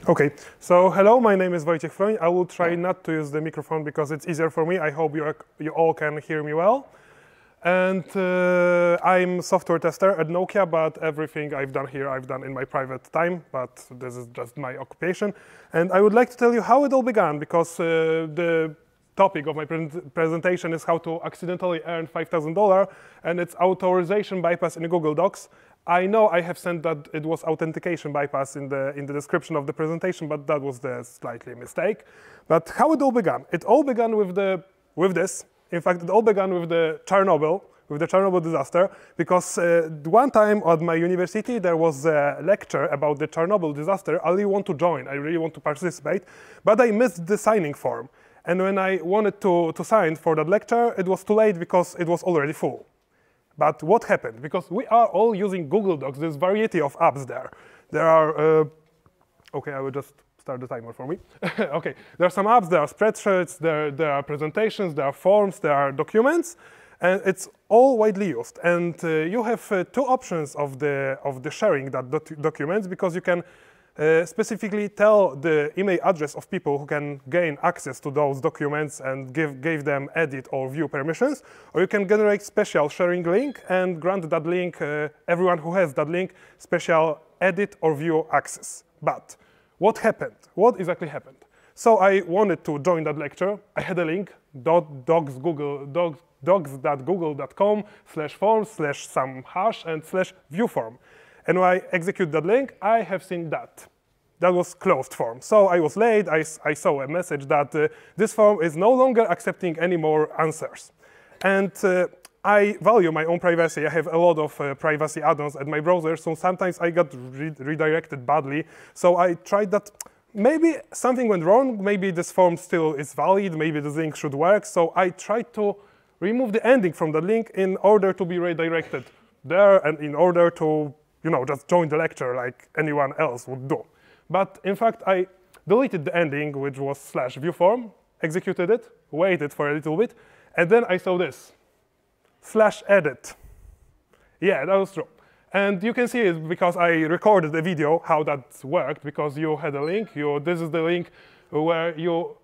Okay, so hello, my name is Wojciech Froń. I will try not to use the microphone because it's easier for me. I hope you all can hear me well. And I'm software tester at Nokia, but everything I've done here, I've done in my private time, but this is just my occupation. And I would like to tell you how it all began, because the topic of my presentation is how to accidentally earn $5,000, and it's authorization bypass in Google Docs. I know I have said that it was authentication bypass in the description of the presentation, but that was the slightly mistake. But how it all began? It all began with this. In fact, it all began with the Chernobyl disaster, because one time at my university there was a lecture about the Chernobyl disaster. I really want to join, I really want to participate, but I missed the signing form. And when I wanted to sign for that lecture, it was too late because it was already full. But what happened? Because we are all using Google Docs, there's variety of apps there. There are, okay, I will just start the timer for me. Okay, there are some apps, there are spreadsheets, there are presentations, there are forms, there are documents, and it's all widely used. And you have two options of the sharing that documents, because you can specifically tell the email address of people who can gain access to those documents and give them edit or view permissions, or you can generate special sharing link and grant that link, everyone who has that link, special edit or view access. But what happened? What exactly happened? So I wanted to join that lecture. I had a link, docs.google.com/forms/some hash and /viewform. And when I execute that link, I have seen that. That was closed form. So I was late. I saw a message that this form is no longer accepting any more answers. And I value my own privacy. I have a lot of privacy add-ons at my browser, so sometimes I got redirected badly. So I tried that. Maybe something went wrong. Maybe this form still is valid. Maybe the link should work. So I tried to remove the ending from the link in order to be redirected there and in order to just join the lecture like anyone else would do. But in fact, I deleted the ending, which was /viewform, executed it, waited for a little bit, and then I saw this, /edit. Yeah, that was true. And you can see it because I recorded a video how that worked, because you had a link. This is the link where you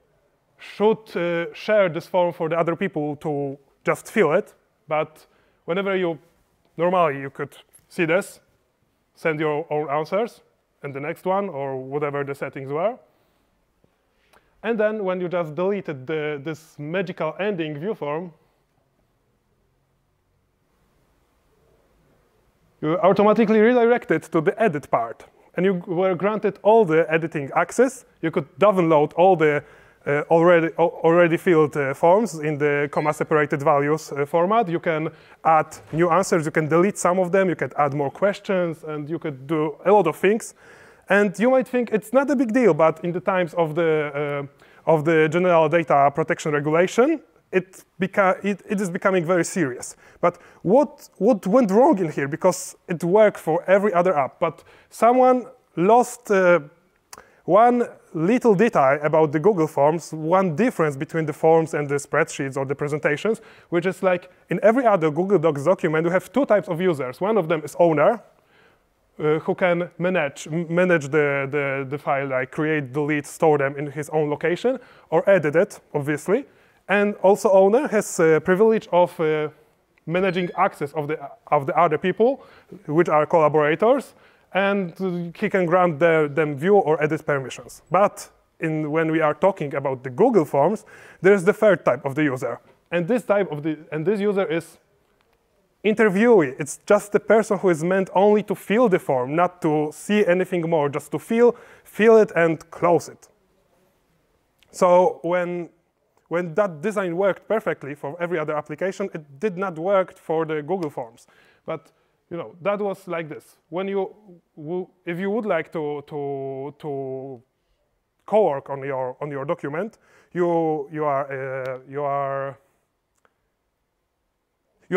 should share this form for the other people to just fill it. But whenever normally you could see this, send your own answers, and the next one, or whatever the settings were. And then when you just deleted this magical ending view form, you were automatically redirected to the edit part. And you were granted all the editing access. You could download all the already filled forms in the comma-separated values format. You can add new answers, you can delete some of them, you can add more questions, and you could do a lot of things. And you might think it's not a big deal, but in the times of the General Data Protection Regulation, it is becoming very serious. But what went wrong in here? Because it worked for every other app, but someone lost one little detail about the Google Forms, one difference between the forms and the spreadsheets or the presentations, which is like in every other Google Docs document, we have two types of users. One of them is owner, who can manage the file, like create, delete, store them in his own location, or edit it, obviously. And also owner has privilege of managing access of the other people, which are collaborators, and he can grant them view or edit permissions. But when we are talking about the Google Forms, there is the third type of the user. And this user is interviewee. It's just the person who is meant only to fill the form, not to see anything more, just to fill it and close it. So when that design worked perfectly for every other application, it did not work for the Google Forms. But that was like this. If you would like to co-work on your document, you are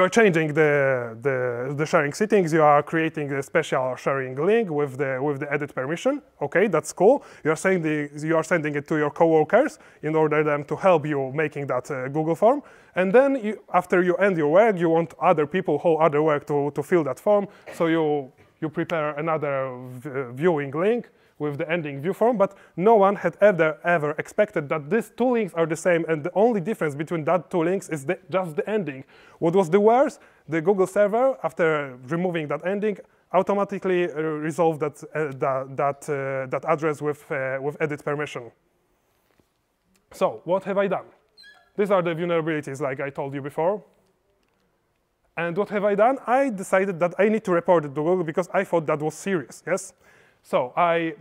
changing the sharing settings. You are creating a special sharing link with the edit permission. Okay, that's cool. You are sending it to your coworkers in order them to help you making that Google form. And then after you end your work, you want other people whole other work to fill that form. So you prepare another viewing link with the ending view form, but no one had ever expected that these two links are the same, and the only difference between that two links is just the ending. What was the worst? The Google server, after removing that ending, automatically resolved that address with edit permission. So what have I done? These are the vulnerabilities, like I told you before. And what have I done? I decided that I need to report it to Google because I thought that was serious, yes? So I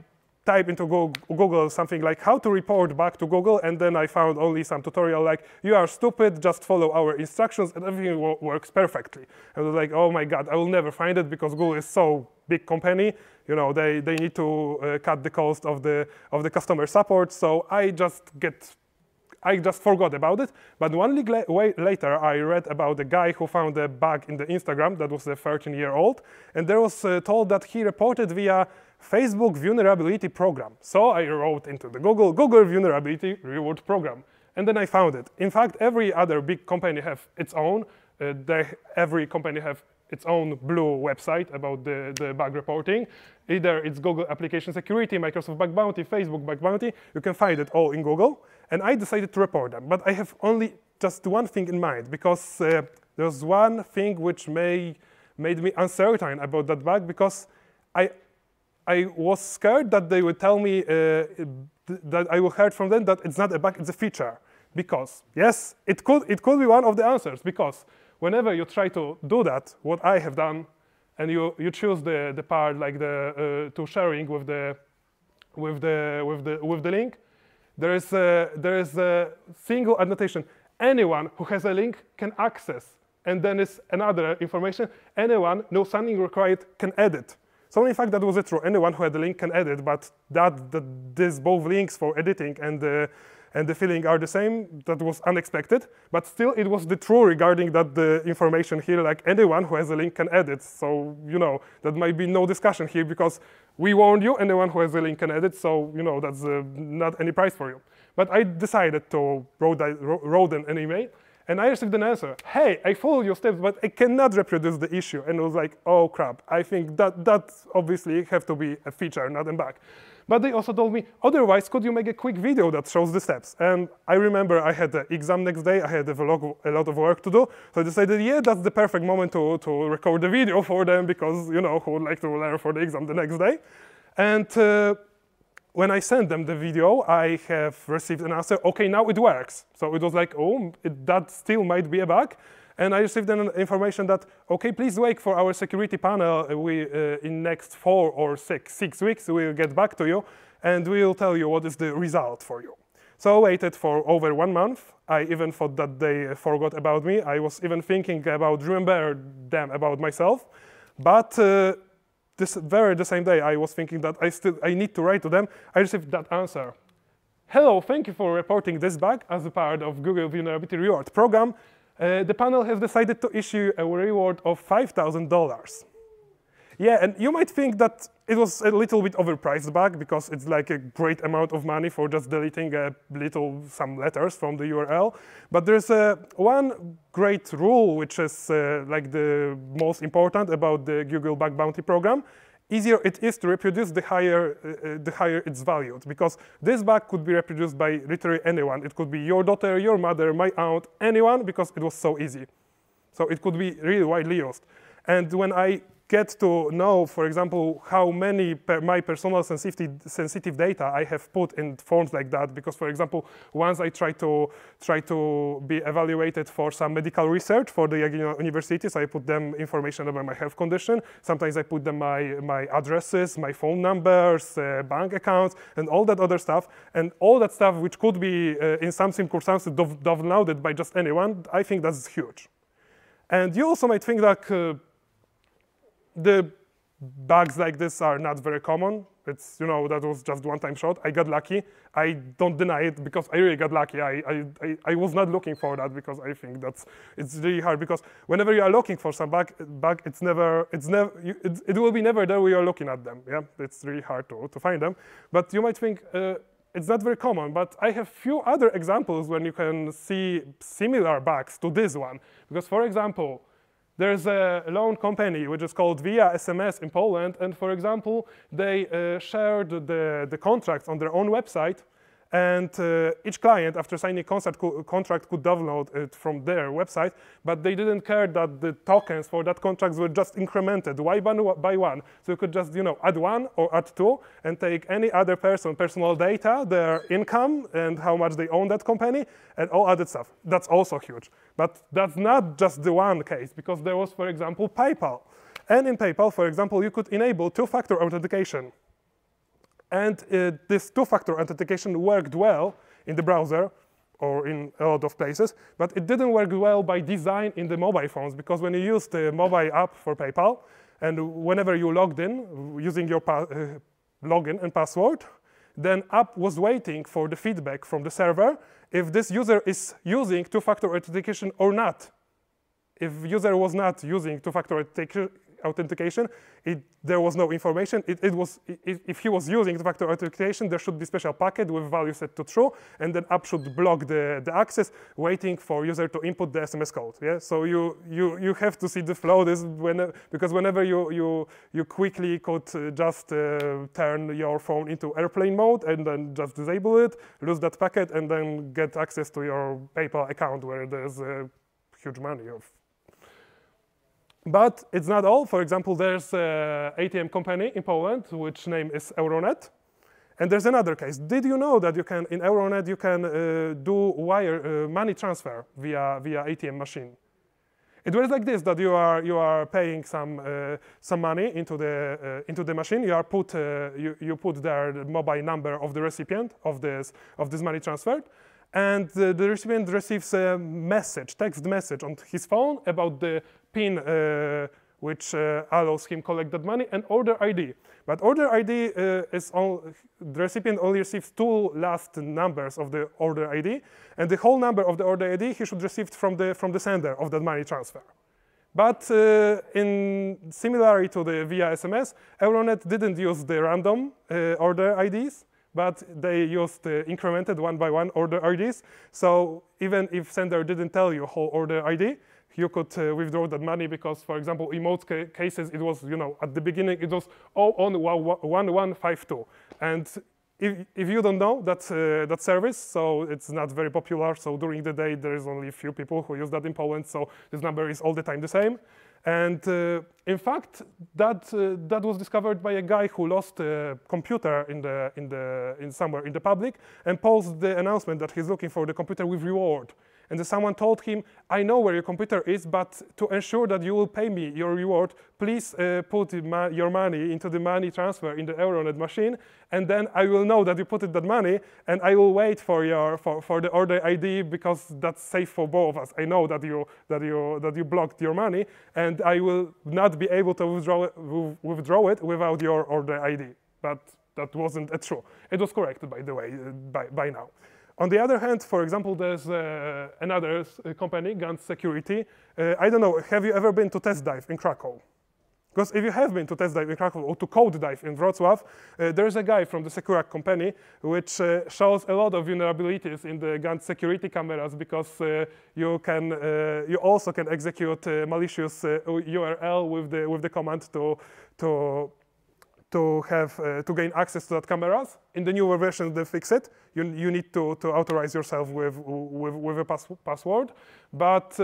type into Google something like how to report back to Google, and then I found only some tutorial like, you are stupid, just follow our instructions, and everything works perfectly. And I was like, oh my God, I will never find it because Google is so big company. You know, they need to cut the cost of the customer support. So I just forgot about it. But 1 week later, I read about a guy who found a bug in the Instagram that was a 13-year-old, and there was told that he reported via Facebook vulnerability program. So I wrote into the Google vulnerability reward program, and then I found it. In fact, every other big company have its own. Every company have its own blue website about the bug reporting. Either it's Google Application Security, Microsoft Bug Bounty, Facebook Bug Bounty. You can find it all in Google. And I decided to report them. But I have only just one thing in mind, because there's one thing which made me uncertain about that bug, because I was scared that they would tell me that I will hear from them that it's not a bug, it's a feature. Because, yes, it could be one of the answers, because whenever you try to do that, what I have done, and you choose the part like to sharing with the link, there is a single annotation. Anyone who has a link can access, and then is another information. Anyone, no signing required, can edit. So in fact, that was true. Anyone who had a link can edit, but these both links for editing and the filling are the same. That was unexpected, but still it was the true regarding that the information here, like anyone who has a link can edit. So, you know, that might be no discussion here because we warned you, anyone who has a link can edit, so, you know, that's not any price for you. But I decided to wrote an email, and I received an answer. Hey, I followed your steps, but I cannot reproduce the issue. And I was like, oh crap, I think that obviously have to be a feature, not a bug. But they also told me, otherwise, could you make a quick video that shows the steps? And I remember I had the exam next day. I had a lot of work to do. So I decided, yeah, that's the perfect moment to record the video for them because, you know, who would like to learn for the exam the next day? And when I sent them the video, I have received an answer, OK, now it works. So it was like, oh, that still might be a bug. And I received an information that, OK, please wait for our security panel. In next 4 or 6 weeks, we'll get back to you, and we'll tell you what is the result for you. So I waited for over 1 month. I even thought that they forgot about me. I was even thinking about remember them about myself. But the same day, I was thinking that I need to write to them. I received that answer. Hello, thank you for reporting this bug as a part of Google Vulnerability Reward Program. The panel has decided to issue a reward of $5,000. Yeah, and you might think that it was a little bit overpriced bug because it's like a great amount of money for just deleting some letters from the URL. But there's one great rule which is like the most important about the Google Bug Bounty program. Easier it is to reproduce, the higher it's valued. Because this bug could be reproduced by literally anyone. It could be your daughter, your mother, my aunt, anyone, because it was so easy. So it could be really widely used. And when I get to know, for example, how many my personal sensitive data I have put in forms like that, because, for example, once I try to be evaluated for some medical research for the university, so I put them information about my health condition. Sometimes I put them my addresses, my phone numbers, bank accounts, and all that other stuff. And all that stuff which could be in some circumstances downloaded by just anyone, I think that's huge. And you also might think that the bugs like this are not very common. It's, you know, that was just one-time shot. I got lucky. I don't deny it because I really got lucky. I was not looking for that because I think it's really hard because whenever you are looking for some bug, it will be never there when you are looking at them. Yeah, it's really hard to find them. But you might think it's not very common. But I have few other examples when you can see similar bugs to this one. Because, for example, There's a loan company which is called Via SMS in Poland, and for example, they shared the contracts on their own website, and each client, after signing contract, could download it from their website, but they didn't care that the tokens for that contract were just incremented by one. So you could just, add one or add two, and take any other personal data, their income, and how much they own that company, and all other stuff. That's also huge. But that's not just the one case, because there was, for example, PayPal. And in PayPal, for example, you could enable two-factor authentication. And this two-factor authentication worked well in the browser or in a lot of places, but it didn't work well by design in the mobile phones, because when you use the mobile app for PayPal, and whenever you logged in using your login and password, then app was waiting for the feedback from the server if this user is using two-factor authentication or not. If user was not using two-factor authentication, there was no information. If he was using two-factor authentication, there should be special packet with value set to true, and then app should block the access, waiting for user to input the SMS code. Yeah, so you have to see the flow. Because whenever you quickly could just turn your phone into airplane mode and then just disable it, lose that packet, and then get access to your PayPal account where there's huge money of. But it's not all. For example, there's an ATM company in Poland, which name is Euronet. And there's another case. Did you know that in Euronet you can do money transfer via ATM machine? It works like this: that you are paying some money into the machine. You put there the mobile number of the recipient of this money transferred, and the recipient receives a text message on his phone about the PIN which allows him collect that money, and order ID. But order ID the recipient only receives two last numbers of the order ID, and the whole number of the order ID he should receive from the sender of that money transfer. But in similarity to the via SMS, Euronet didn't use the random order IDs, but they used incremented one by one order IDs. So even if sender didn't tell you whole order ID, you could withdraw that money, because, for example, in most cases, it was, at the beginning, it was all on 1152. And if you don't know that service, so it's not very popular. So during the day, there is only a few people who use that in Poland. So this number is all the time the same. And in fact, that was discovered by a guy who lost a computer somewhere in the public, and posted the announcement that he's looking for the computer with reward. And then someone told him, I know where your computer is, but to ensure that you will pay me your reward, please put your money into the money transfer in the Euronet machine, and then I will know that you put that money, and I will wait for the order ID, because that's safe for both of us. I know that you blocked your money, and I will not be able to withdraw it without your order ID. But that wasn't true. It was corrected, by the way, by now. On the other hand, for example, there's another company, Gant Security. I don't know, have you ever been to test dive in Krakow? Because if you have been to test dive in Krakow or to code dive in Wrocław, there's a guy from the Securac company which shows a lot of vulnerabilities in the Gant security cameras, because you also can execute malicious URL with the command to gain access to that cameras. In the newer version, they fix it. You need to authorize yourself with a password, but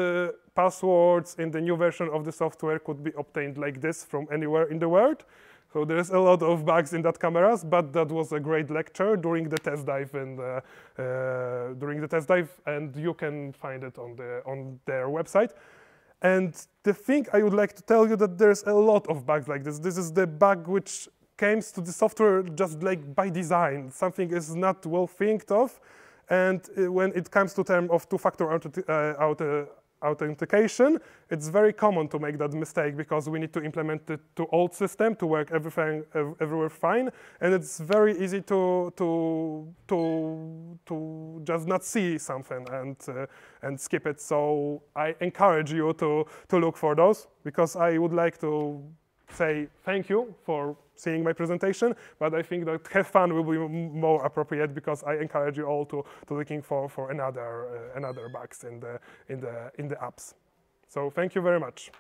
passwords in the new version of the software could be obtained like this from anywhere in the world. So there's a lot of bugs in that cameras, but that was a great lecture during the test dive, and you can find it on their website. And the thing I would like to tell you, that there's a lot of bugs like this. This is the bug which comes to the software just like by design. Something is not well thought of, and when it comes to term of two-factor authentication, it's very common to make that mistake, because we need to implement it to old system to work everywhere fine, and it's very easy to just not see something and skip it. So I encourage you to look for those, because I would like to say thank you for seeing my presentation, but I think that have fun will be more appropriate, because I encourage you all to looking for another bugs in the apps. So thank you very much.